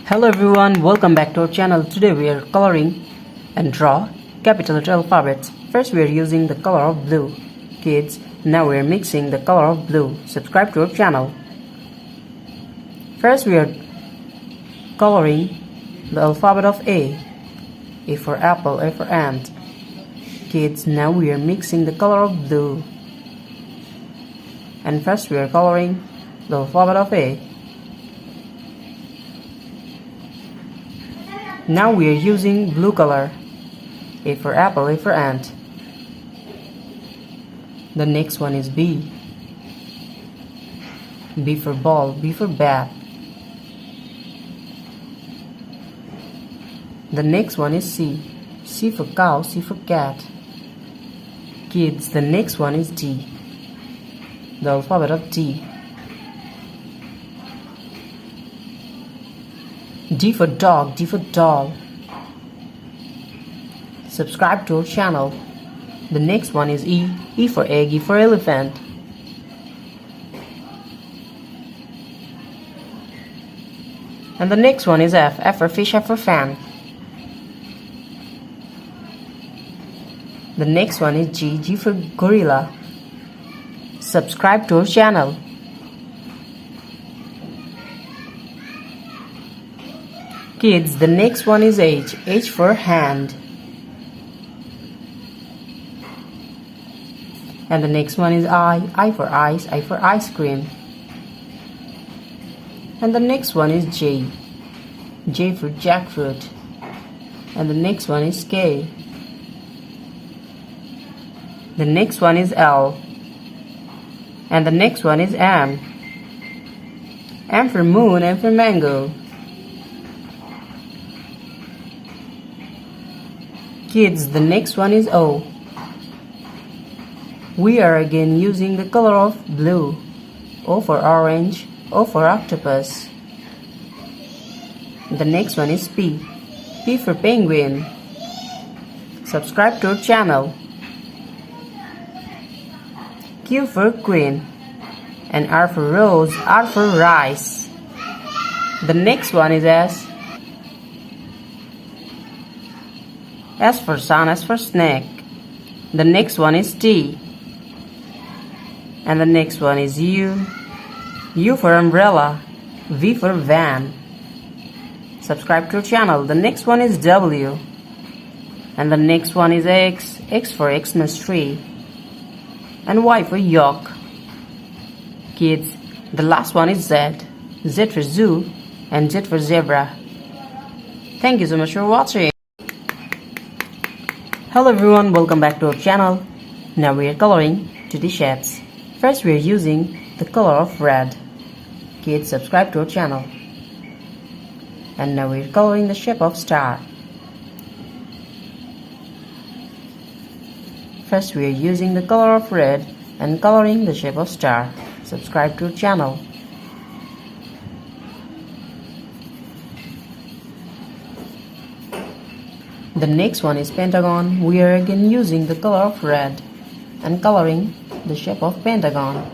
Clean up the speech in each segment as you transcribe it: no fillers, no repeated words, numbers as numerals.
Hello everyone, welcome back to our channel. Today we are coloring and draw capital letter alphabets. First we are using the color of blue. Kids, now we are mixing the color of blue. Subscribe to our channel. First we are coloring the alphabet of A. A for apple, A for ant. Kids, now we are mixing the color of blue. And first we are coloring the alphabet of A. Now we are using blue color. A for apple, A for ant. The next one is B. B for ball, B for bat. The next one is C. C for cow, C for cat. Kids, the next one is D. The alphabet of D. D for dog, D for doll. Subscribe to our channel. The next one is E. E for egg, E for elephant. And the next one is F. F for fish, F for fan. The next one is G. G for gorilla. Subscribe to our channel. Kids, the next one is H. H for hand. And the next one is I. I for ice, I for ice cream. And the next one is J. J for jackfruit. And the next one is K. The next one is L. And the next one is M. M for moon, M for mango. Kids, the next one is O. We are again using the color of blue. O for orange, O for octopus. The next one is P. P for penguin. Subscribe to our channel. Q for queen. And R for rose, R for rice. The next one is S. S for sun, S for snake. The next one is T. And the next one is U. U for umbrella. V for van. Subscribe to our channel. The next one is W. And the next one is X. X for Xmas tree. And Y for yolk. Kids, the last one is Z. Z for zoo and Z for zebra. Thank you so much for watching. Hello everyone, welcome back to our channel. Now we are coloring 2D shapes. First we are using the color of red. Kids, subscribe to our channel. And now we are coloring the shape of star. First we are using the color of red and coloring the shape of star. Subscribe to our channel. The next one is pentagon. We are again using the color of red and coloring the shape of pentagon.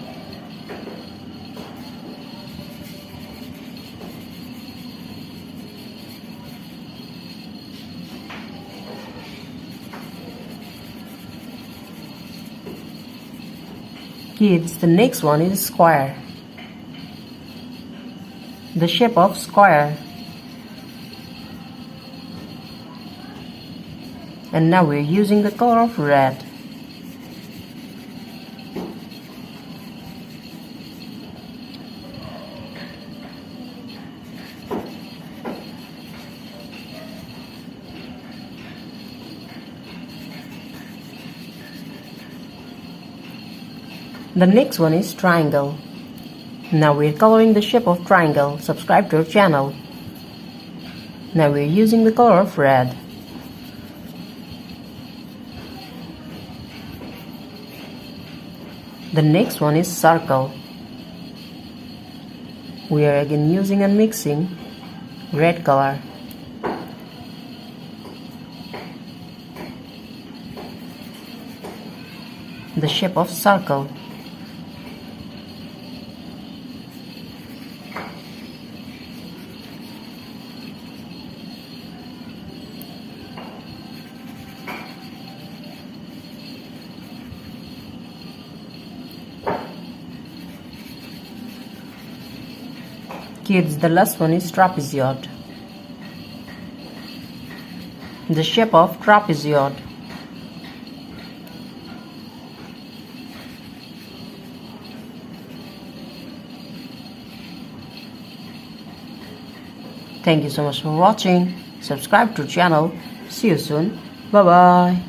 Kids, the next one is square. The shape of square. And now we're using the color of red. The next one is triangle. Now we're coloring the shape of triangle. Subscribe to our channel. Now we're using the color of red. The next one is circle. We are again using and mixing red color. The shape of circle. Kids, the last one is trapezoid. The shape of trapezoid. Thank you so much for watching. Subscribe to channel. See you soon. Bye bye.